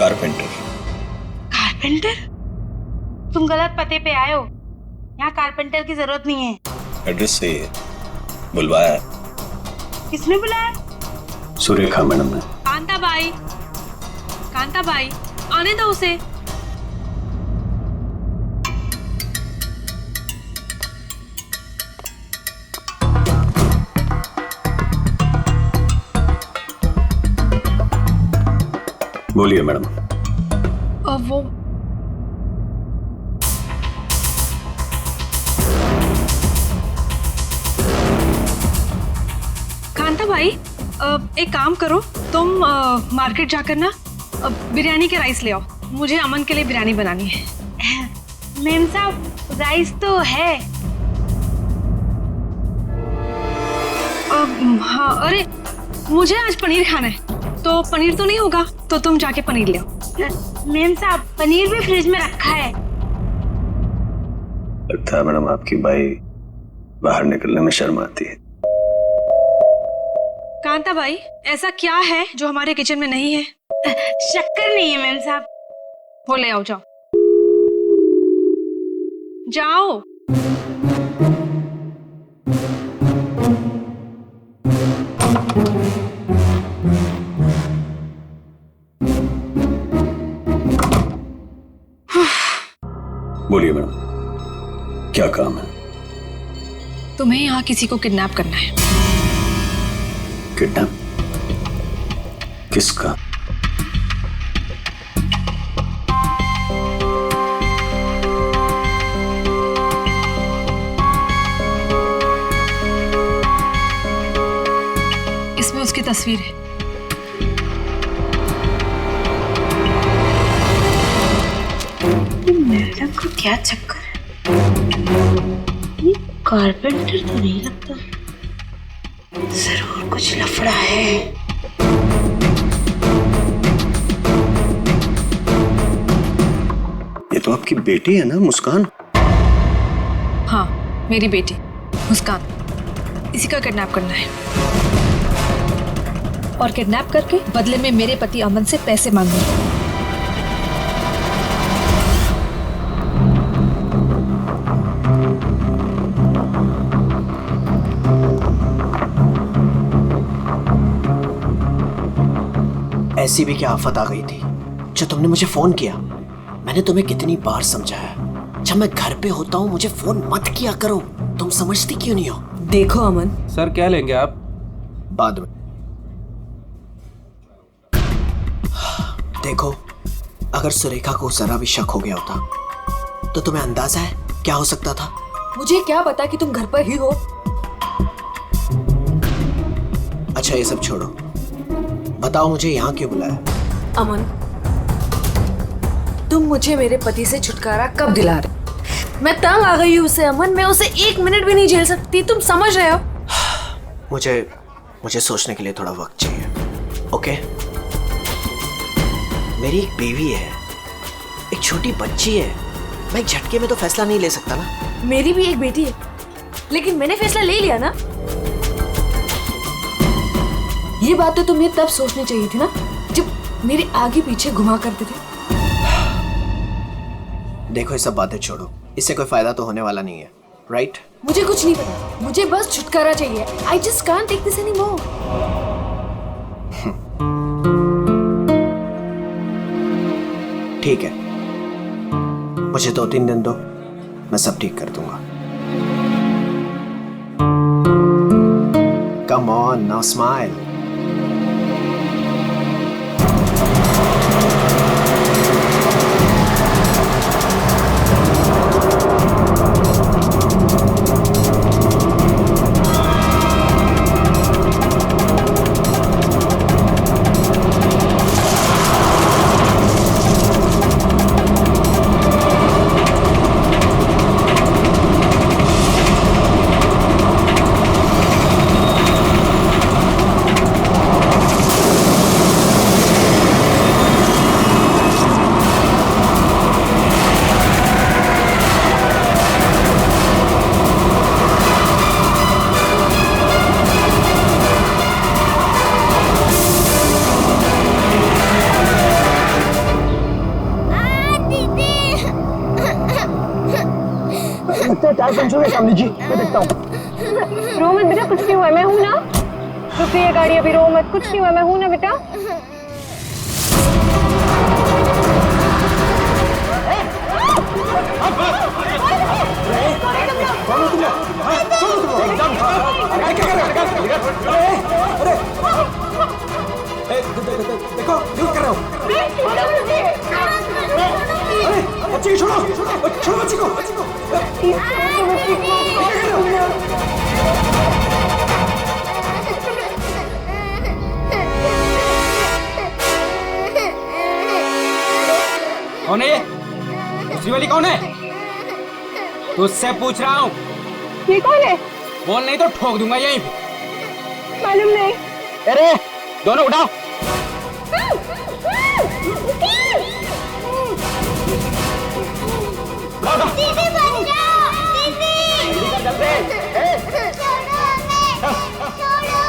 Carpenter. Carpenter? तुम गलत पते पे आए हो। यहाँ कारपेंटर की जरूरत नहीं है। एड्रेस सही है, बुलवाया है। किसने बुलाया? सुरेखा मैडम ने। कांता भाई आने दो उसे। बोलिए मैडम। वो कांता भाई, एक काम करो, तुम मार्केट जाकर ना बिरयानी के राइस ले आओ। मुझे अमन के लिए बिरयानी बनानी है। मैम साहब, राइस तो है। हाँ, अरे मुझे आज पनीर खाना है, तो पनीर तो नहीं होगा, तो तुम जाके पनीर ले आओ। मैम साहब, पनीर भी फ्रिज में रखा है। लगता है मैडम आपकी बाई बाहर निकलने में शर्म आती है। कांता भाई, ऐसा क्या है जो हमारे किचन में नहीं है? शक्कर नहीं है मैम साहब। वो ले आओ, जाओ जाओ। बोलिए मैडम, क्या काम है? तुम्हें यहाँ किसी को किडनैप करना है। किडनैप? किसका? इसमें उसकी तस्वीर है। मैडम को क्या चक्कर है? ये कारपेंटर तो नहीं लगता। जरूर कुछ लफड़ा है। ये तो आपकी बेटी है ना, मुस्कान? हाँ, मेरी बेटी मुस्कान। इसी का किडनैप करना है और किडनैप करके बदले में मेरे पति अमन से पैसे मांगने। ऐसी भी क्या आफत आ गई थी जो तुमने मुझे फोन किया? मैंने तुम्हें कितनी बार समझाया, जब मैं घर पे होता हूँ मुझे फोन मत किया करो। तुम समझती क्यों नहीं हो? देखो अमन। सर क्या लेंगे आप? बाद में। देखो, अगर सुरेखा को जरा भी शक हो गया होता तो तुम्हें अंदाजा है क्या हो सकता था? मुझे क्या पता कि तुम घर पर ही हो। अच्छा ये सब छोड़ो, बताओ मुझे यहाँ क्यों बुलाया? अमन, तुम मुझे मेरे पति से छुटकारा कब दिला रहे? मैं तंग आ गई हूँ उससे अमन, मैं उसे 1 मिनट भी नहीं झेल सकती, तुम समझ रहे हो? मुझे सोचने के लिए थोड़ा वक्त चाहिए। ओके? मेरी एक बीवी है, एक छोटी बच्ची है, मैं एक झटके में तो फैसला नहीं ले सकता ना। मेरी भी एक बेटी है, लेकिन मैंने फैसला ले लिया ना। ये बात तो तुम्हें तब सोचनी चाहिए थी ना, जब मेरे आगे पीछे घुमा करते थे। देखो ये सब बातें छोड़ो, इससे कोई फायदा तो होने वाला नहीं है, राइट? मुझे कुछ नहीं पता, मुझे बस छुटकारा चाहिए। I just can't take this anymore. ठीक है, मुझे 2-3 दिन दो, मैं सब ठीक कर दूंगा। Come on, now smile. लगता है टायर पंचर है। सामने जी, मैं देखता हूँ। रो मत बेटा, कुछ नहीं हुआ, मैं हूँ ना। रुक ये गाड़ी, अभी रो मत, कुछ नहीं हुआ, मैं हूँ ना बेटा। देखो क्या कर रहे हो? अरे बच्ची को छोड़ो, छोड़ो बच्ची को। कौन है ये? दूसरी वाली कौन है? तुझसे पूछ रहा हूँ। ये कौन है? बोल नहीं तो ठोक दूंगा यहीं पे। मालूम नहीं। अरे दोनों उठाओ। दीदी बच जाओ, दीदी। छोड़ो हमें, छोड़ो,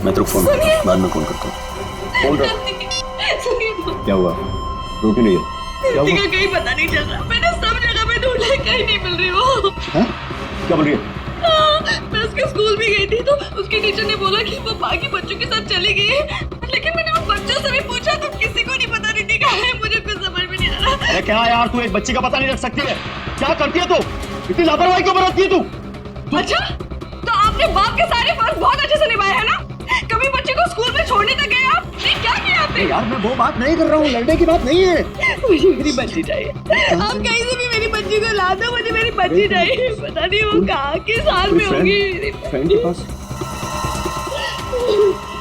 मैं तेरे को फोन करता हूँ, बाद में फोन करता हूँ। फोन कर। क्या हुआ? रो क्यों नहीं है? क्या हुआ? कहीं पता नहीं चल रहा। मैंने सब जगह पे ढूंढा, कहीं नहीं मिल रही वो। हाँ? क्या बोल रही है? मैं उसके स्कूल भी गई थी तो उसके टीचर ने बोला कि वो बाकी बच्चों के साथ चली गई है, लेकिन मैंने उन बच्चों से भी पूछा तो किसी को नहीं पता दीदी कहाँ है। मुझे कुछ समझ में नहीं आ रहा। अरे क्या यार, तू एक बच्ची का पता नहीं रख सकती है? क्या करती है तू? इतनी लापरवाही क्यों बरतती है तू? अच्छा, तो आपने बाप के सारे फर्ज बहुत अच्छे से निभाए है ना? कभी बच्चे को स्कूल में छोड़ने तक गए आप? नहीं, क्या किया आपने? यार मैं वो बात नहीं कर रहा हूँ, लड़ने की बात नहीं है। मुझे मेरी बच्ची चाहिए। आप कहीं से भी मेरी बच्ची को ला दो, मुझे मेरी बच्ची चाहिए। पता नहीं वो कहाँ किस हाल में होगी। फ्रेंड के पास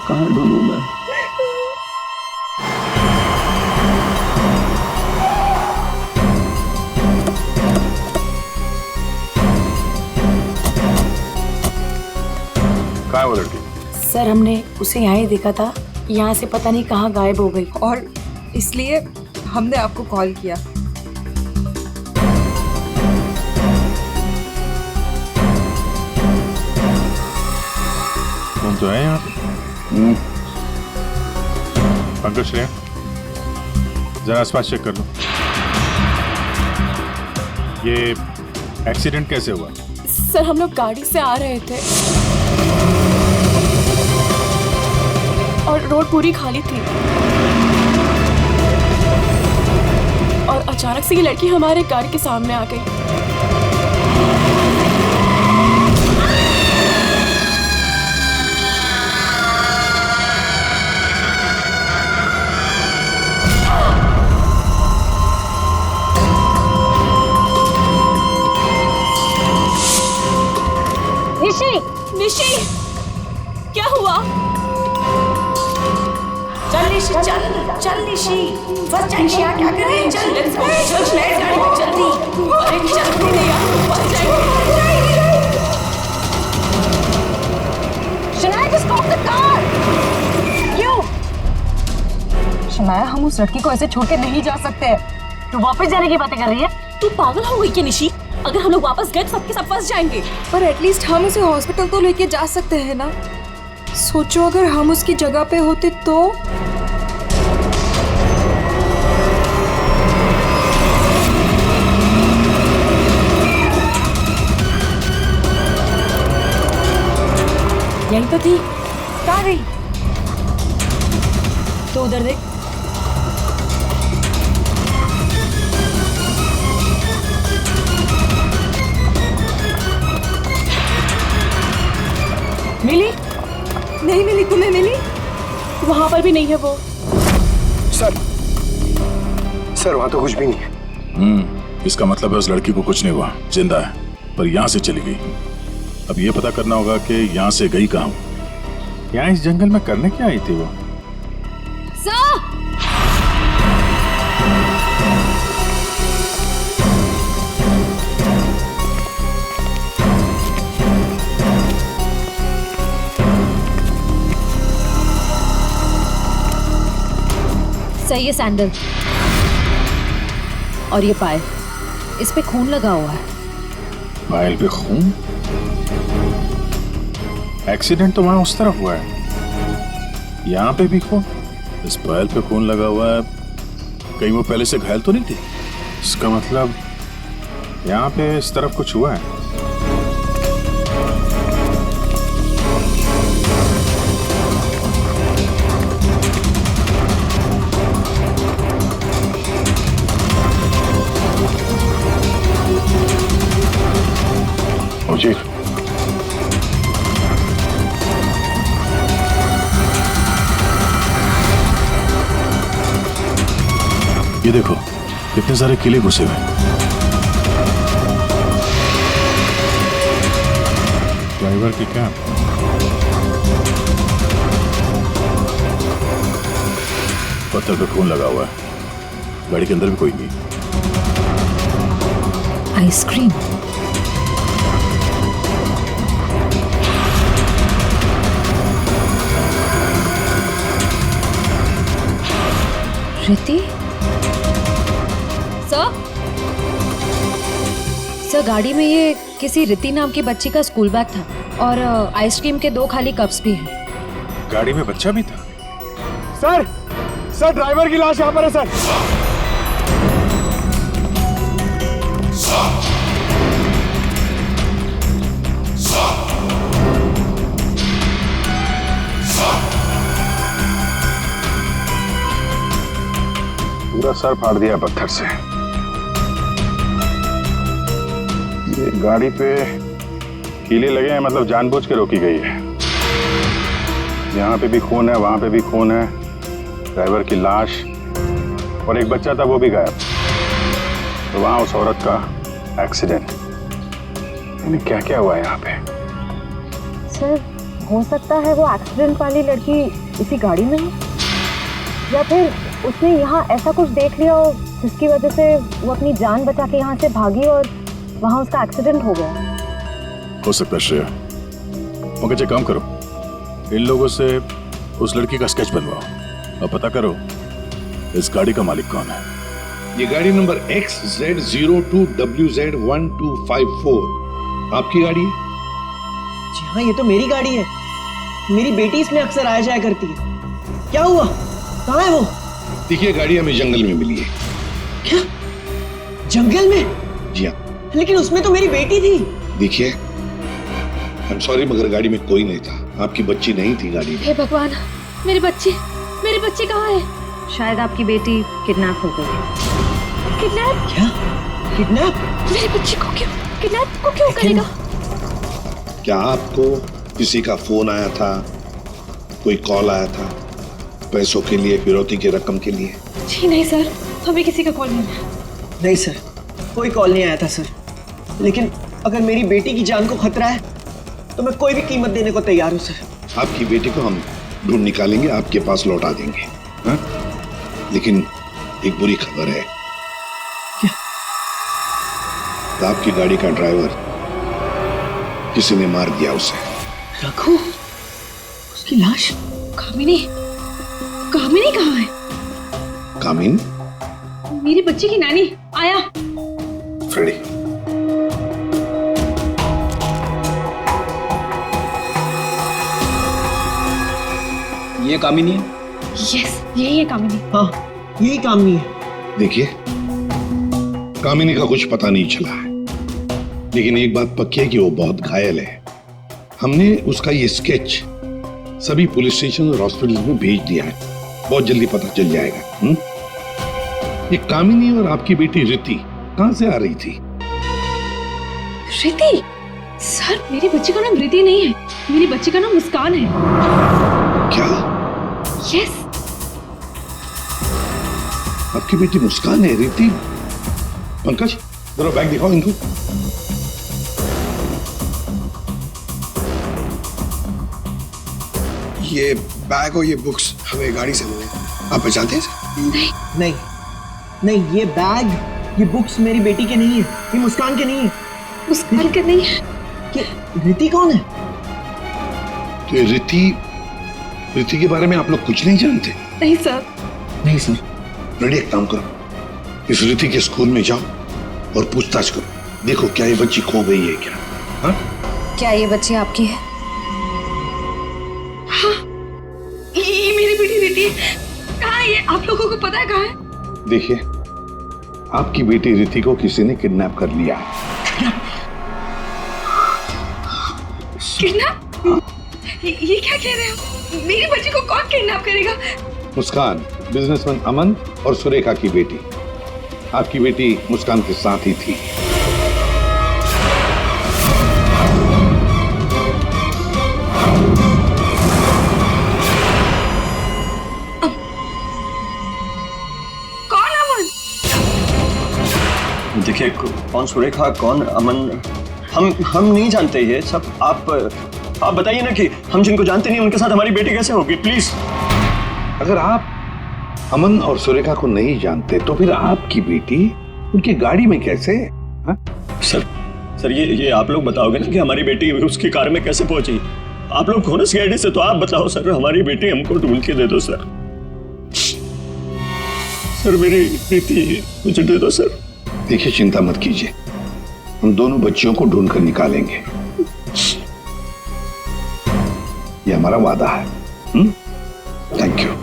कहाँ ढूंढूं मैं? कहाँ है वो लड़की? सर हमने उसे यहाँ ही देखा था, यहाँ से पता नहीं कहाँ गायब हो गई। और इसलिए हमने आपको कॉल किया। कौन तो है यहाँ? पंकज श्रेया, जरा आसपास चेक कर लो। ये एक्सीडेंट कैसे हुआ? सर हम लोग गाड़ी से आ रहे थे और रोड पूरी खाली थी और अचानक से ये लड़की हमारे कार के सामने आ गई। निशी, निशी, क्या हुआ? चल निशी, चल चल निशी, फर्स्ट टाइम क्या कर रही है? चल लेट्स गो, चल गाड़ी जल्दी। अरे चल नहीं यार, फंस जाएंगे। Shanaya, just stop the car. क्यों? शनाया, हम उस लड़की को ऐसे छोड़ के नहीं जा सकते। तू वापस जाने की बातें कर रही है? तू पागल हो गई क्या निशी? अगर हम लोग वापस गए तो सबके सब फंस जाएंगे। पर एटलीस्ट हम उसे हॉस्पिटल तो लेके जा सकते हैं ना। सोचो अगर हम उसकी जगह पे होते तो। यही तो थी। कहाँ गई? तो उधर देख। मिली? नहीं मिली। तुम्हें मिली? वहां पर भी नहीं है वो। सर वहाँ तो कुछ भी नहीं है। इसका मतलब है उस लड़की को कुछ नहीं हुआ, जिंदा है, पर यहाँ से चली गई। अब ये पता करना होगा कि यहाँ से गई कहाँ। यहाँ इस जंगल में करने क्या आई थी वो? सही है सैंडल। और ये पायल, इस पे खून लगा हुआ है। पायल पे खून? एक्सीडेंट तो वहां उस तरफ हुआ है, यहाँ पे भी खून। इस पायल पे खून लगा हुआ है, कहीं वो पहले से घायल तो नहीं थी? इसका मतलब यहाँ पे इस तरफ कुछ हुआ है। चीफ, ये देखो कितने सारे किले घुसे हुए। ड्राइवर की क्या? पत्थर पे खून लगा हुआ है। गाड़ी के अंदर भी कोई नहीं। आइसक्रीम। रिति? सर गाड़ी में ये किसी रिति नाम की बच्ची का स्कूल बैग था और आइसक्रीम के 2 खाली कप्स भी हैं। गाड़ी में बच्चा भी था? सर ड्राइवर की लाश यहाँ पर है सर। पूरा सर फाड़ दिया पत्थर से। ये गाड़ी पे कीले लगे हैं, मतलब जानबूझ के रोकी गई है। यहाँ पे भी खून है, वहां पे भी खून है, ड्राइवर की लाश और एक बच्चा था वो भी गायब। तो वहां उस औरत का एक्सीडेंट। यानी क्या क्या हुआ है यहाँ पे? सर हो सकता है वो एक्सीडेंट वाली लड़की इसी गाड़ी में है, या फिर उसने यहाँ ऐसा कुछ देख लिया हो जिसकी वजह से वो अपनी जान बचा के यहाँ से भागी और वहाँ उसका एक्सीडेंट हो गया। हो सकता है श्रेया। मगर एक काम करो, इन लोगों से उस लड़की का स्केच बनवाओ और पता करो इस गाड़ी का मालिक कौन है। ये गाड़ी नंबर XZ02WZ1254 आपकी गाड़ी है? जी हाँ, ये तो मेरी गाड़ी है। मेरी बेटी इसमें अक्सर आया जाया करती है। क्या हुआ? कहाँ है वो? देखिए, गाड़ी हमें जंगल में मिली है। क्या? जंगल में? जी हाँ। लेकिन उसमें तो मेरी बेटी थी। देखिए, आई एम सॉरी मगर गाड़ी में कोई नहीं था। आपकी बच्ची नहीं थी गाड़ी में। हे भगवान, मेरी बच्ची कहाँ है? शायद आपकी बेटी किडनैप हो गई। किडनैप? क्या? किडनैप? मेरी बच्ची को क्यों करेगा? क्या आपको किसी का फोन आया था, कोई कॉल आया था पैसों के लिए, फिरौती की रकम के लिए? जी नहीं सर, हमें किसी का कॉल नहीं आया। नहीं सर, कोई कॉल नहीं आया था सर। लेकिन अगर मेरी बेटी की जान को खतरा है तो मैं कोई भी कीमत देने को तैयार हूँ सर। आपकी बेटी को हम ढूंढ निकालेंगे, आपके पास लौटा देंगे। हाँ? लेकिन एक बुरी खबर है। क्या? तो आपकी गाड़ी का ड्राइवर किसी ने मार दिया उसे। रघु? उसकी लाश? कामिनी कहाँ है? कामिन? मेरी बच्ची की नानी। आया। फ्रेडी। ये कामिनी है? यस, यही है कामिनी। हाँ, यही कामिनी है। देखिए, कामिनी का कुछ पता नहीं चला है, लेकिन एक बात पक्की है कि वो बहुत घायल है। हमने उसका ये स्केच सभी पुलिस स्टेशन और हॉस्पिटल में भेज दिया है। बहुत जल्दी पता चल जाएगा। ये कामिनी और आपकी बेटी रिति कहां से आ रही थी? रिति? सर, मेरी बच्ची का नाम रिति नहीं है, मेरी बच्ची का नाम मुस्कान है। क्या? यस। आपकी बेटी मुस्कान है? रिति? पंकज, जरा बैग दिखाओ इनको। ये बैग और ये बुक्स हमें गाड़ी से मिले। आप पहचानते हैं? नहीं, ये बैग, ये बुक्स मेरी बेटी के नहीं है, ये मुस्कान के नहीं है। मुस्कान के नहीं है? रिति कौन है? तो रिति के बारे में आप लोग कुछ नहीं जानते? नहीं सर। नहीं सर। रेडी, एक काम करो, इस रिति के स्कूल में जाओ और पूछताछ करो। देखो क्या ये बच्ची खो गई है क्या? हाँ? क्या ये बच्ची आपकी है? हाँ, ये मेरी बेटी रिति है। कहाँ है ये? आप लोगों को पता है कहाँ है? देखिए, आपकी बेटी रिति को किसी ने किडनैप कर लिया है। किडनैप? ये क्या कह रहे हो? मेरी बच्ची को कौन किडनैप करेगा? मुस्कान, बिजनेसमैन अमन और सुरेखा की बेटी। आपकी बेटी मुस्कान के साथ ही थी। देखिए, कौन सुरेखा कौन अमन, हम नहीं जानते ये सब। आप बताइए ना कि हम जिनको जानते नहीं उनके साथ हमारी बेटी कैसे होगी, प्लीज। अगर आप अमन और सुरेखा को नहीं जानते तो फिर आपकी बेटी उनकी गाड़ी में कैसे? हा? सर ये आप लोग बताओगे ना कि हमारी बेटी उसकी कार में कैसे पहुंची? आप लोग हो ना सीआईडी से, तो आप बताओ सर, हमारी बेटी हमको ढूंढ के दे दो सर। सर मेरी बेटी मुझे दे दो सर। देखिए, चिंता मत कीजिए, हम दोनों बच्चियों को ढूंढ कर निकालेंगे। ये हमारा वादा है। Thank you.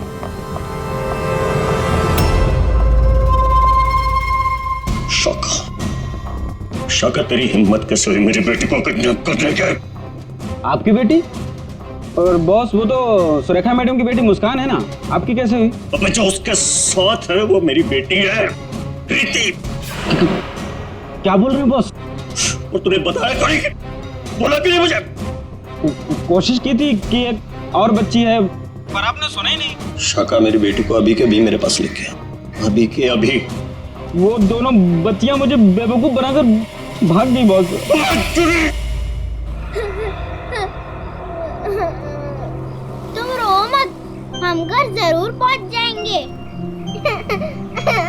शाका तेरी हिम्मत कैसे हुई मेरी बेटी को किडनैप करने के? आपकी बेटी? और बॉस, वो तो सुरेखा मैडम की बेटी मुस्कान है ना, आपकी कैसे हुई? अब जो उसके साथ है वो मेरी बेटी है, रिति। क्या बोल रहे हैं बॉस? और तूने बताया थोड़ी, बोला क्यों मुझे? कोशिश की थी कि एक और बच्ची है, पर आपने सुना ही नहीं। शाका मेरी बेटी को अभी के अभी मेरे पास लेके आ, अभी के अभी। वो दोनों बच्चियां मुझे बेवकूफ बनाकर भाग गई बॉस। तुम रो मत, हम घर जरूर पहुंच जाएंगे।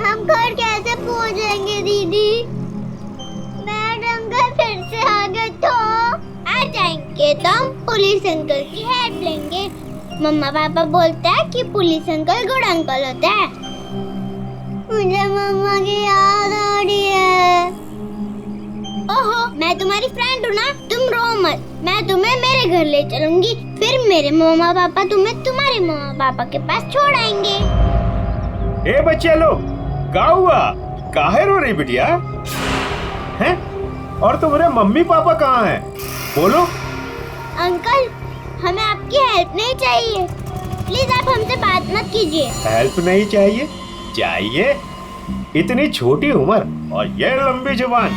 हम घर कैसे पहुंचेंगे दीदी? मैडम का फिर से आ गए तो आ जाएंगे तो हम पुलिस अंकल की हेल्प लेंगे। मम्मा पापा बोलते हैं कि पुलिस अंकल गुड अंकल होता है। मुझे मम्मा की याद आ रही है। ओहो, मैं तुम्हारी फ्रेंड हूँ ना, तुम रो मत। मैं तुम्हें मेरे घर ले चलूंगी, फिर मेरे मम्मा पापा तुम्हें तुम्हारे मम्मा पापा के पास छोड़ आएंगे। ए बच्चे लोग, क्या हुआ? काहे रो रही बिटिया? हैं? और तुम्हारे मम्मी पापा कहाँ हैं? बोलो। अंकल, हमें आपकी हेल्प नहीं चाहिए, प्लीज आप हमसे बात मत कीजिए। हेल्प नहीं चाहिए? चाहिए? इतनी छोटी उम्र और ये लंबी जुबान।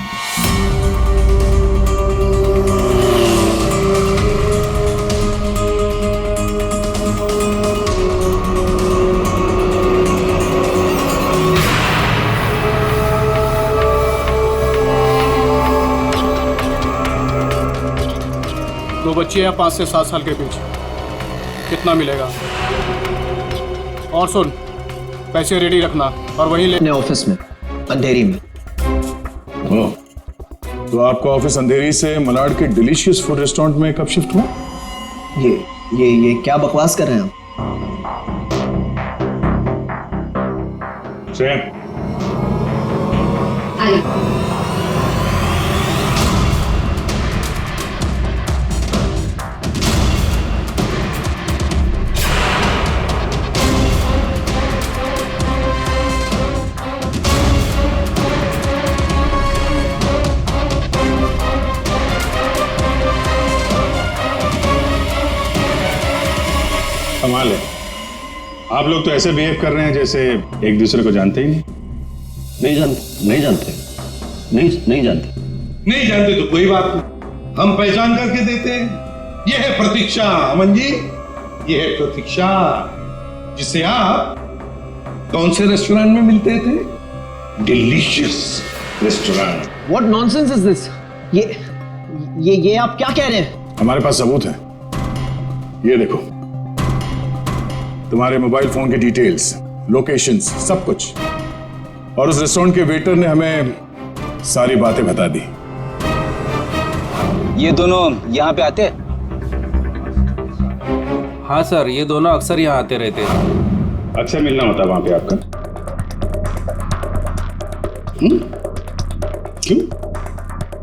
दो बच्चे हैं 5 से 7 साल के बीच, कितना मिलेगा? और सुन, पैसे रेडी रखना और वहीं ले। अपने ऑफिस में, अंधेरी में। तो आपका ऑफिस अंधेरी से मलाड के डिलीशियस फूड रेस्टोरेंट में कब शिफ्ट हुआ? ये क्या बकवास कर रहे हैं आप? कमाल है, आप लोग तो ऐसे बिहेव कर रहे हैं जैसे एक दूसरे को जानते ही नहीं। नहीं जानते। नहीं जानते तो कोई बात नहीं, हम पहचान करके देते हैं। यह है प्रतीक्षा अमन जी, यह है प्रतीक्षा, जिसे आप कौन से रेस्टोरेंट में मिलते थे? Delicious restaurant. What nonsense is this? ये आप क्या कह रहे हैं? हमारे पास सबूत है, ये देखो, तुम्हारे मोबाइल फोन के डिटेल्स, लोकेशंस, सब कुछ। और उस रेस्टोरेंट के वेटर ने हमें सारी बातें बता दी। ये दोनों यहाँ पे आते? हाँ सर, ये दोनों अक्सर यहाँ आते रहते हैं। अच्छा मिलना होता वहां पे आपका? क्यों,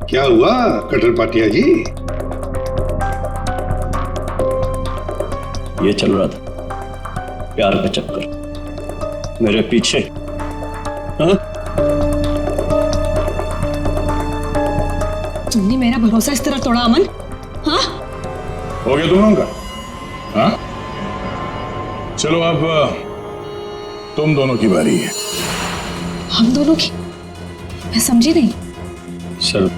क्या हुआ कटर पाटिया जी? ये चल रहा था प्यार का चक्कर, मेरे पीछे हाँ? तुमने मेरा भरोसा इस तरह तोड़ा अमन? हाँ? हो गया तुम लोगों का? हाँ? चलो अब तुम दोनों की बारी है। हम दोनों की? मैं समझी नहीं। सर,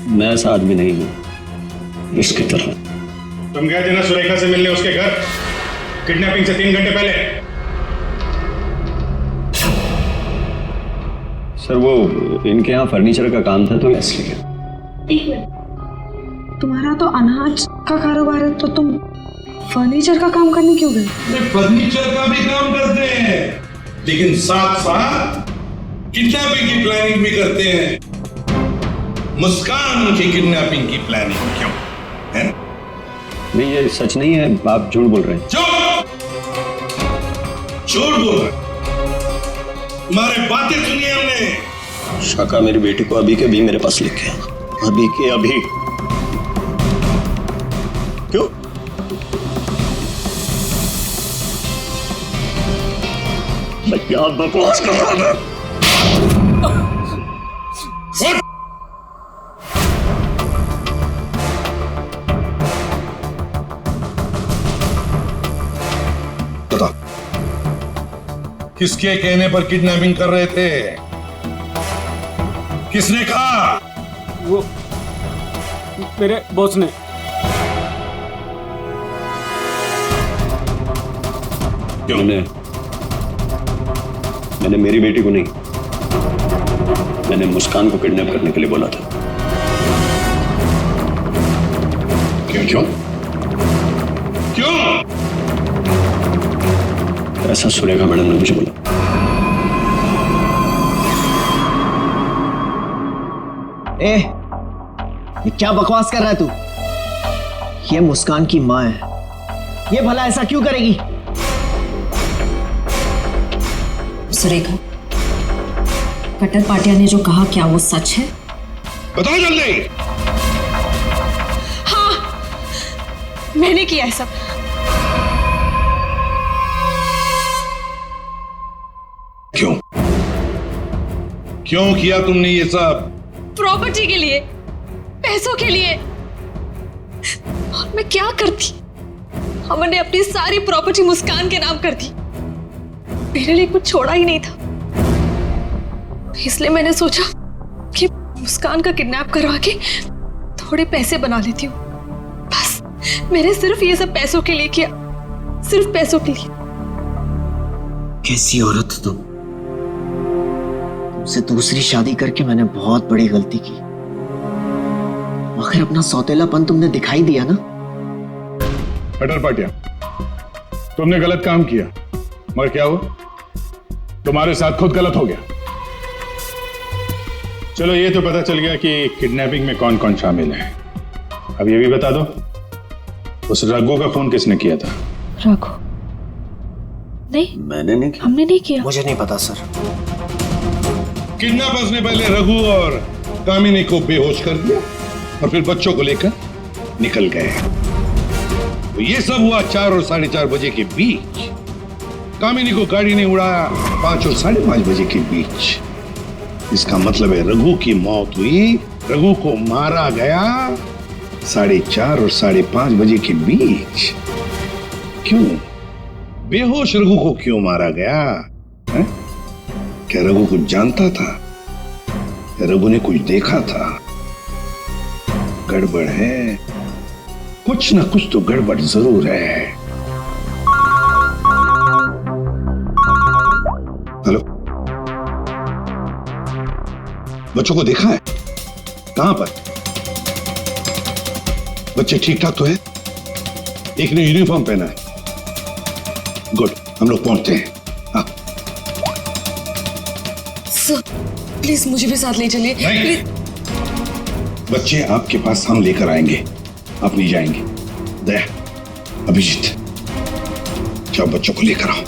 मैं ऐसा आदमी नहीं हूं इसकी तरह। तुम गए थे ना सुरेखा से मिलने उसके घर किडनैपिंग से 3 घंटे पहले? सर वो इनके यहाँ फर्नीचर का काम था तो इसलिए। एक मिनट, तुम्हारा तो अनाज का कारोबार है तो तुम फर्नीचर का काम करने क्यों गए? फर्नीचर का भी काम करते हैं लेकिन साथ साथ किडनैपिंग की प्लानिंग भी करते हैं। मुस्कान की किडनैपिंग की प्लानिंग क्यों है? नहीं ये सच नहीं है, आप झूठ बोल रहे हैं। झूठ बोल रहे? तुम्हारे बातें सुनी हमने। शाका मेरी बेटी को अभी के अभी मेरे पास लिखे, अभी के अभी। क्यों? मैं क्या बकवास कर रहा था? किसके कहने पर किडनैपिंग कर रहे थे? किसने कहा? वो मेरे बॉस ने। क्यों? मैंने मेरी बेटी को नहीं, मैंने मुस्कान को किडनैप करने के लिए बोला था। क्यों क्यों क्यों? ऐसा सुरेखा मैडम ने मुझे बोला। ए, ये क्या बकवास कर रहा है तू? ये मुस्कान की माँ है, ये भला ऐसा क्यों करेगी? सुरेखा, कट्टर पाटिया ने जो कहा क्या वो सच है? बताओ जल्दी। हाँ, मैंने किया है सब। क्यों? क्यों किया तुमने ये सब? प्रॉपर्टी के लिए, पैसों के लिए। और मैं क्या करती? हमने अपनी सारी प्रॉपर्टी मुस्कान के नाम कर दी। मेरे लिए कुछ छोड़ा ही नहीं था, इसलिए मैंने सोचा कि मुस्कान का किडनैप करवा के थोड़े पैसे बना लेती हूँ। बस मैंने सिर्फ ये सब पैसों के लिए किया, सिर्फ पैसों के लिए। कैसी औरत हो तुम? तुमसे दूसरी शादी करके मैंने बहुत बड़ी गलती की, मगर अपना सौतेलापन तुमने दिखाई दिया ना। कट्टर पाटिया, तुमने गलत काम किया, मगर क्या हुआ? तुम्हारे साथ खुद गलत हो गया। चलो ये तो पता चल गया कि किडनैपिंग में कौन कौन शामिल है। अब ये भी बता दो, उस रघु का फोन किसने किया था? रघु? नहीं, मैंने नहीं किया। हमने नहीं किया। मुझे नहीं पता सर। किडनैपर्स ने पहले रघु और कामिनी को बेहोश कर दिया और फिर बच्चों को लेकर निकल गए। तो ये सब हुआ 4 और 4:30 बजे के बीच। कामिनी को गाड़ी ने उड़ाया 5 और 5:30 बजे के बीच। इसका मतलब है रघु की मौत हुई, रघु को मारा गया 4:30 और 5:30 बजे के बीच। क्यों? बेहोश रघु को क्यों मारा गया है? क्या रघु कुछ जानता था? क्या रघु ने कुछ देखा था? गड़बड़ है, कुछ ना कुछ तो गड़बड़ जरूर है। हेलो, बच्चों को देखा है? कहां पर? बच्चे ठीक ठाक तो है? एक ने यूनिफॉर्म पहना है। गुड, हम लोग पहुंचते हैं। हाँ। सर, प्लीज मुझे भी साथ ले चलिए। प्लीज। बच्चे आपके पास हम लेकर आएंगे, आप नहीं जाएंगे। दया, अभिजीत, जाओ बच्चों को लेकर आओ।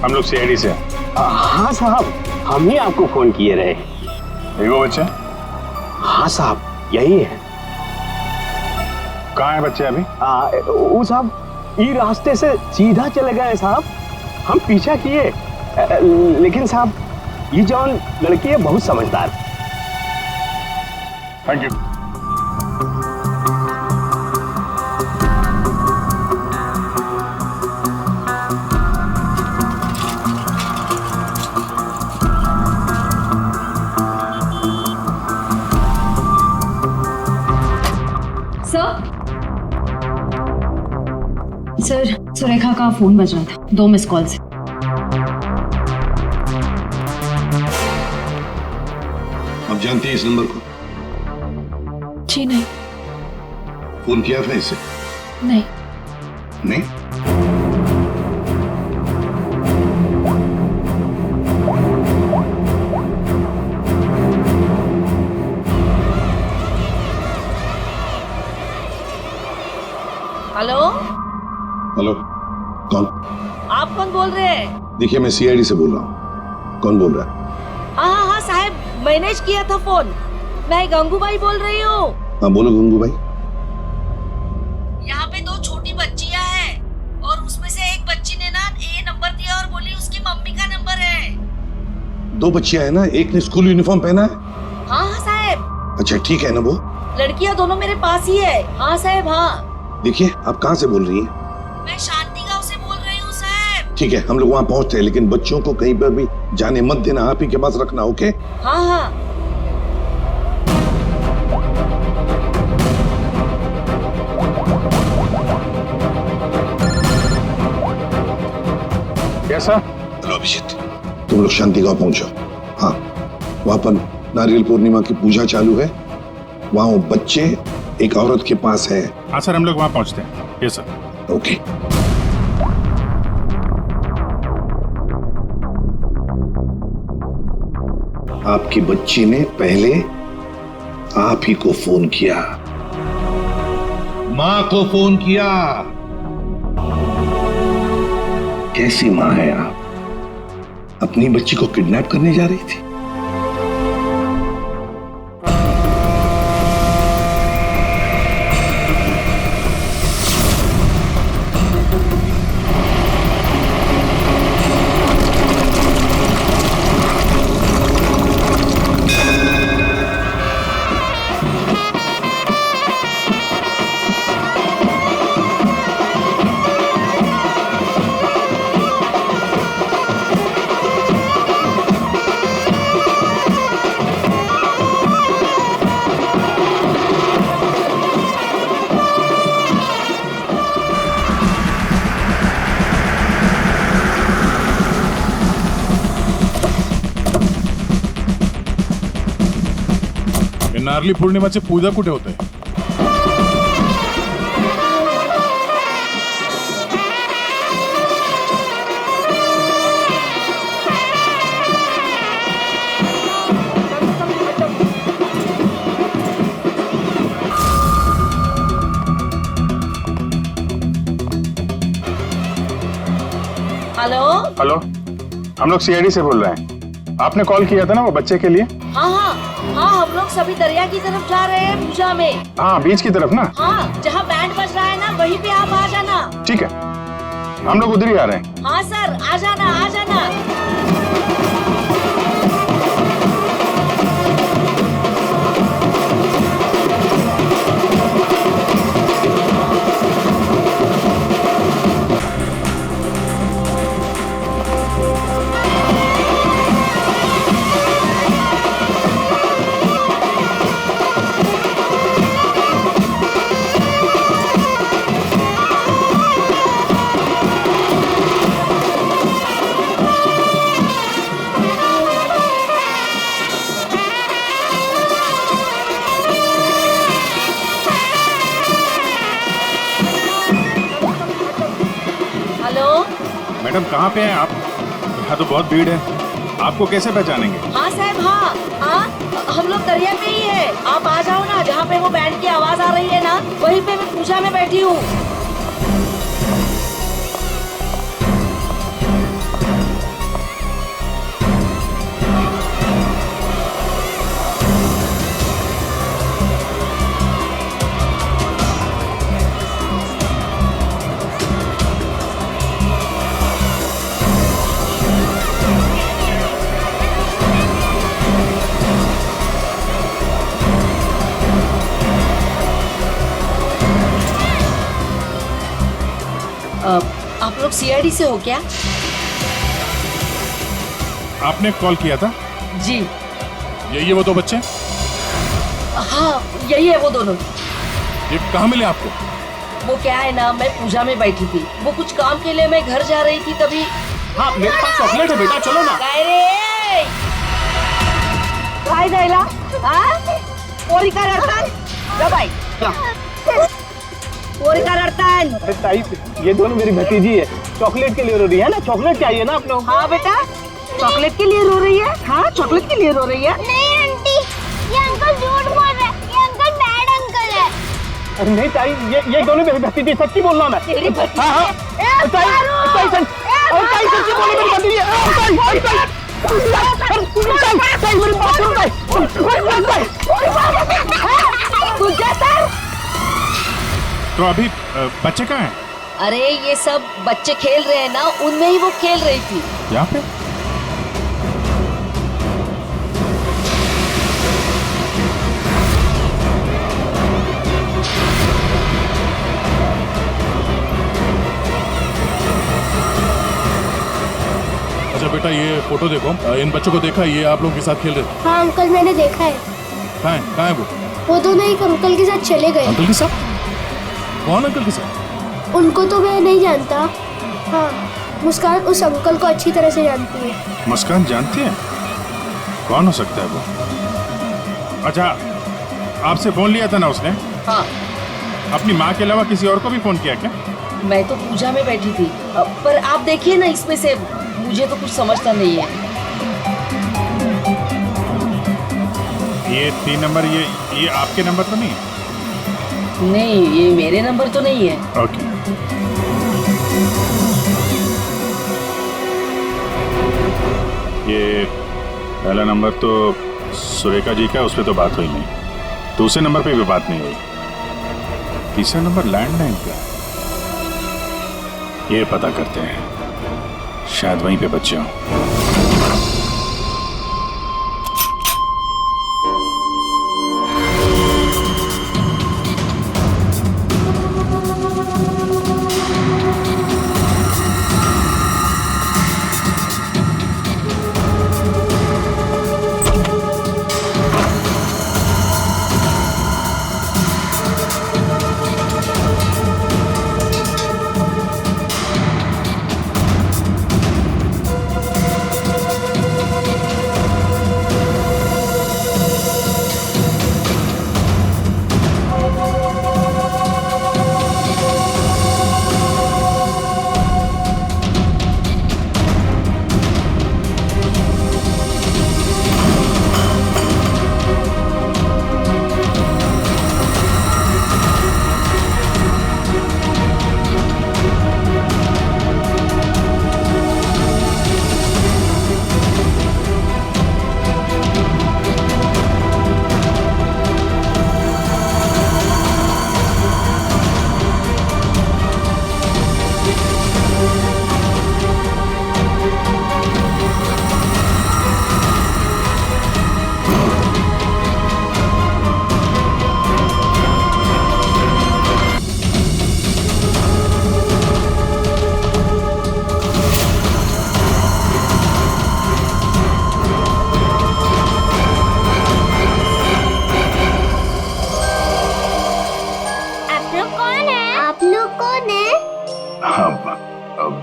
हम लोग सीआईडी से हैं। हाँ साहब, हम ही आपको फोन किए रहे। यही वो बच्चे? हाँ साहब, यही है। कहाँ है बच्चे अभी? वो साहब ये रास्ते से सीधा चले गए साहब। हम पीछा किए, लेकिन साहब ये जौन लड़की है बहुत समझदार। Thank you. सर, सुरेखा का फोन बज रहा था, 2 मिस कॉल से। आप जानते हैं इस नंबर को? जी नहीं। फोन किया था इसे? नहीं। नहीं? हेलो, हेलो, कौन? आप कौन बोल रहे हैं? देखिए, मैं सीआईडी से बोल रहा हूँ। कौन बोल रहा है? हाँ साहब, मैंने किया था फोन। मैं गंगूबाई बोल रही हूँ। हाँ बोलो गंगूबाई। यहाँ पे 2 छोटी बच्चियाँ हैं और उसमें से एक बच्ची ने ना ये नंबर दिया और बोली उसकी मम्मी का नंबर है। 2 बच्चियां हैं ना, एक ने स्कूल यूनिफॉर्म पहना है। हाँ साहब। अच्छा ठीक है ना वो? लड़कियाँ दोनों मेरे पास ही है। हाँ साहब, हाँ। देखिए, आप कहाँ से बोल रही हैं? मैं शांति गांव से बोल रही हूँ साहब। ठीक है, हम लोग वहाँ पहुँचते हैं, लेकिन बच्चों को कहीं पर भी जाने मत देना, आप ही के पास रखना। ओके? हाँ। कैसा? हेलो अभिजीत, तुम लोग शांति गांव पहुंचो। हाँ, वहाँ पर नारियल पूर्णिमा की पूजा चालू है। वहाँ वो बच्चे एक औरत के पास है। हाँ सर, हम लोग वहाँ पहुँचते हैं। Yes sir. ओके। आपकी बच्ची ने पहले आप ही को फोन किया, मां को फोन किया। कैसी मां है आप? अपनी बच्ची को किडनैप करने जा रही थी? नारली पौर्णिमाचे पूजा कुठे होते? हेलो। हेलो, हम लोग सीआईडी से बोल रहे हैं। आपने कॉल किया था ना वो बच्चे के लिए? हाँ, हम लोग सभी दरिया की तरफ जा रहे हैं पूजा में। हाँ, बीच की तरफ ना? हाँ, जहाँ बैंड बज रहा है ना, वहीं पे आप आ जाना। ठीक है, हम लोग उधर ही आ रहे हैं। हाँ सर, आ जाना, आ जाना। मैडम कहाँ पे हैं आप? यहाँ तो बहुत भीड़ है, आपको कैसे पहचानेंगे? हाँ साहब, हाँ, हम लोग दरिया पे ही है। आप आ जाओ ना, जहाँ पे वो बैंड की आवाज आ रही है ना, वहीं पे मैं पूजा में बैठी हूँ। सीआईडी से हो क्या? आपने कॉल किया था? जी। यही है वो दो बच्चे? हाँ यही है वो दोनों। ये कहाँ मिले आपको? वो क्या है ना, मैं पूजा में बैठी थी, वो कुछ काम के लिए मैं घर जा रही थी तभी। हाँ मेरे पास चॉकलेट है बेटा, चलो ना। काय जायला पोरी का रडतान जा बाई पोरी का रडतान। अरे ताई ये दोनों मेरी भतीजी है, चॉकलेट के लिए रो रही है ना, चॉकलेट चाहिए ना आप लोग। हाँ बेटा चॉकलेट के लिए रो रही है। हाँ चॉकलेट के लिए रो रही है। नहीं आंटी, ये अंकल झूठ बोल रहे हैं, ये अंकल बैड अंकल है। अरे नहीं ताई, ये दोनों मेरी भतीजी, सच्ची बोल रहा मैं। तेरी भतीजी? हाँ ताई ताई सच्ची बोलो, मेरी भतीजी है। ताई मेरी बात सुनो ताई। तो अभी बच्चे कहाँ हैं? अरे ये सब बच्चे खेल रहे हैं ना, उनमें ही वो खेल रही थी। यहाँ पे? अच्छा बेटा ये फोटो देखो, इन बच्चों को देखा, ये आप लोगों के साथ खेल रहे थे? हाँ अंकल मैंने देखा है। कहाँ है वो दोनों एक अंकल के साथ चले गए। अंकल के साथ? कौन अंकल के साथ? उनको तो मैं नहीं जानता। हाँ मुस्कान उस अंकल को अच्छी तरह से जानती है। मुस्कान जानती है? कौन हो सकता है वो? अच्छा आपसे फोन लिया था ना उसने? हाँ। अपनी माँ के अलावा किसी और को भी फोन किया क्या? मैं तो पूजा में बैठी थी, पर आप देखिए ना, इसमें से मुझे तो कुछ समझता नहीं है। ये 3 नंबर, ये आपके नंबर तो नहीं है? नहीं ये मेरे नंबर तो नहीं है। ओके। ये पहला नंबर तो सुरेखा जी का, उस पर तो बात हुई नहीं। दूसरे नंबर पे भी बात नहीं हुई। तीसरा नंबर लैंडलाइन का, ये पता करते हैं, शायद वहीं पे बच्चे हों।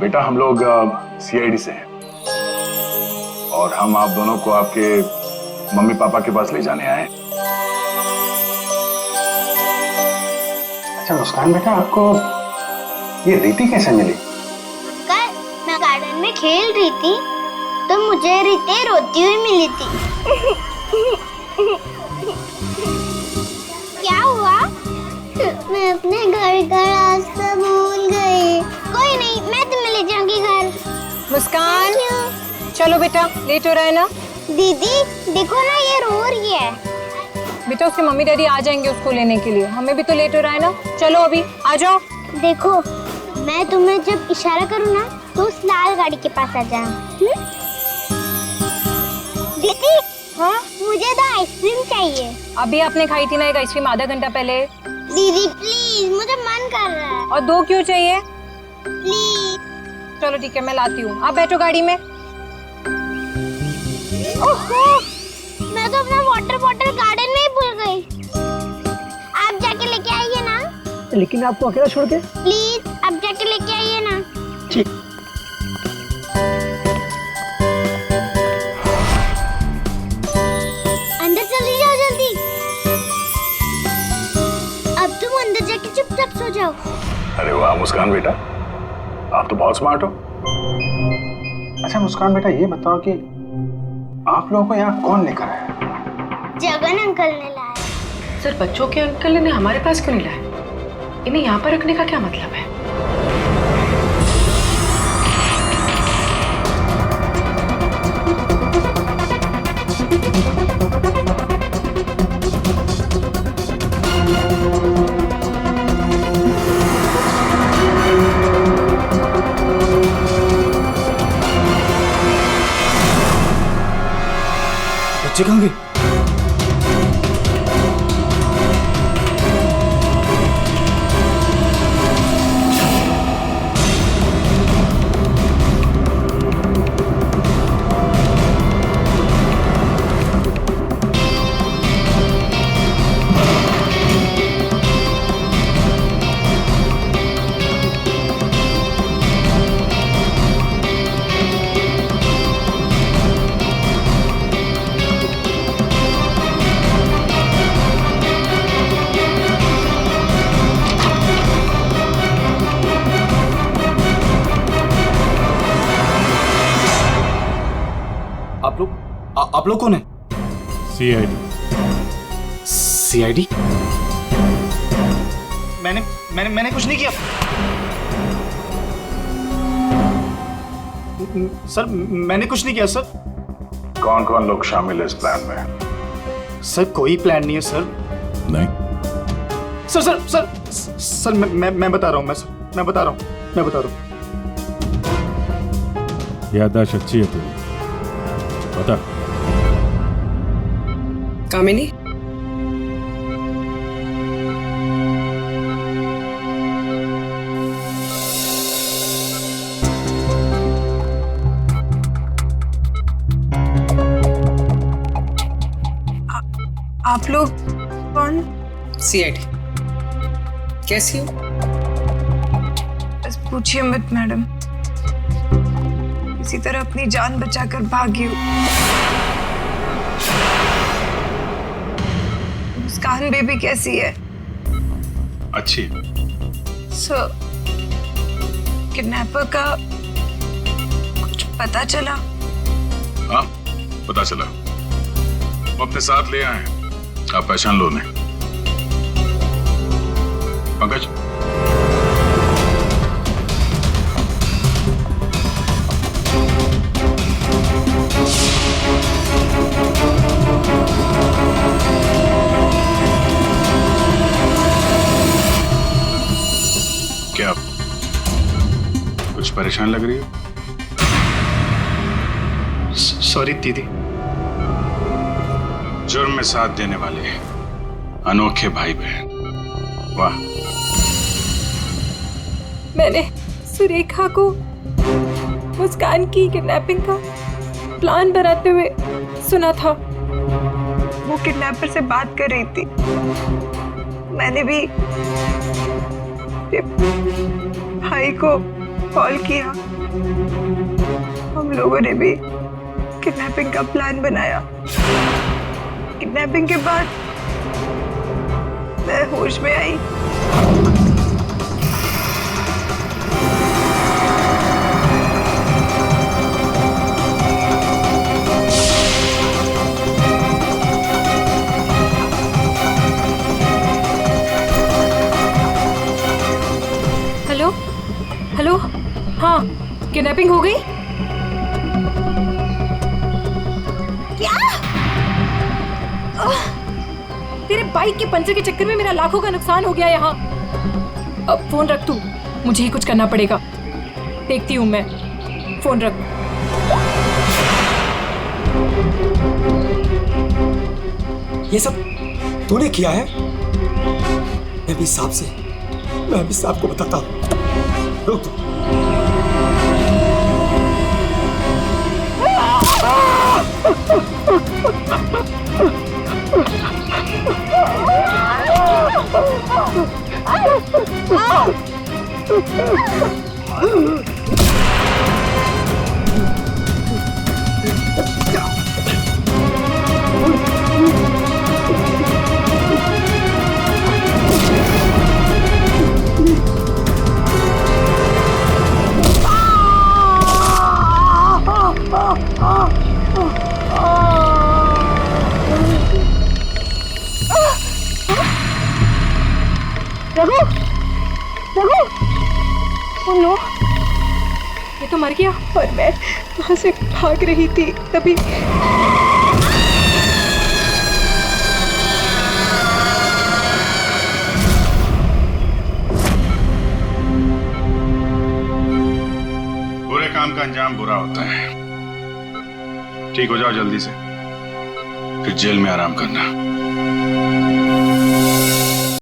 बेटा हम लोग सीआईडी से हैं और हम आप दोनों को आपके मम्मी पापा के पास ले जाने आए। अच्छा मुस्कान बेटा, आपको ये रीति कैसे मिली? कल मैं गार्डन में खेल रही थी तो मुझे रीति रोती हुई मिली थी। क्या हुआ? मैं अपने घर का रास्ता भूल गई। कोई नहीं, मैं तुम्हें ले जाऊंगी घर। मुस्कान चलो बेटा, लेट हो रहा है ना। दीदी देखो ना, ये रो रही है। बेटा उसके मम्मी डैडी आ जाएंगे उसको लेने के लिए, हमें भी तो लेट हो रहा है ना। चलो अभी आ जाओ। देखो मैं तुम्हें जब इशारा करूँ ना तो उस लाल गाड़ी के पास आ जाना। दीदी हाँ मुझे तो आइसक्रीम चाहिए। अभी आपने खाई थी ना एक आइसक्रीम आधा घंटा पहले। दीदी प्लीज, मुझे मन कर रहा है। और 2 क्यों चाहिए? प्लीज चलो ठीक है, मैं लाती हूँ, आप बैठो गाड़ी में। ओहो, मैं तो अपना वाटर बॉटल गार्डन में ही भूल गई। आप जाके लेके आइए ना। लेकिन आपको अकेला छोड़ के? प्लीज आप जाके लेके आइए ना। ठीक। अंदर चली जाओ जल्दी। अब तुम अंदर जाके चुपचाप सो जाओ। अरे वाह मुस्कान बेटा, आप तो बहुत स्मार्ट हो। अच्छा मुस्कान बेटा, ये बताओ कि आप लोगों को यहाँ कौन लेकर आया? जगन अंकल ने लाया। सर, बच्चों के अंकल ने हमारे पास क्यों नहीं लाया? इन्हें यहाँ पर रखने का क्या मतलब है? बच्चे कहाँ गए? आप लोग कौन है? सीआईडी। सीआईडी? मैंने कुछ नहीं किया सर, मैंने कुछ नहीं किया सर। कौन कौन लोग शामिल है इस प्लान में? सर कोई प्लान नहीं है सर। नहीं सर सर सर सर मैं बता रहा हूँ, मैं बता रहा हूँ। याददाश्त अच्छी है तेरी, बता। कामिनी, आप लोग कौन? सीआईडी। कैसी हो? बस पूछिए मत मैडम, किसी तरह अपनी जान बचाकर भागी हूँ। मुस्कान बेबी कैसी है? अच्छी। सर, किडनैपर का कुछ पता चला? हाँ पता चला, वो अपने साथ ले आए हैं। आप पहचान लो उन्हें। पंकज, क्या कुछ परेशान लग रही है? सॉरी दीदी। जुर्म में साथ देने वाले अनोखे भाई बहन, वाह। मैंने सुरेखा को मुस्कान की किडनैपिंग का प्लान बनाते हुए सुना था। वो किडनैपर से बात कर रही थी। मैंने भी भाई को कॉल किया। हम लोगों ने भी किडनैपिंग का प्लान बनाया। किडनैपिंग के बाद मैं होश में आई। हेलो हेलो, हाँ किडनैपिंग हो गई? तेरे बाइक के पंचर के चक्कर में मेरा लाखों का नुकसान हो गया यहाँ। अब फोन रख तू, मुझे ही कुछ करना पड़ेगा। देखती हूँ मैं, फोन रख। ये सब तूने किया है? मैं भी साहब को बताता हूँ। रुक तू। रघु, रघु, ओ नो, ये तो मर गया। और मैं वहां से भाग रही थी तभी। बुरे काम का अंजाम बुरा होता है। ठीक हो जाओ जल्दी से, फिर जेल में आराम करना।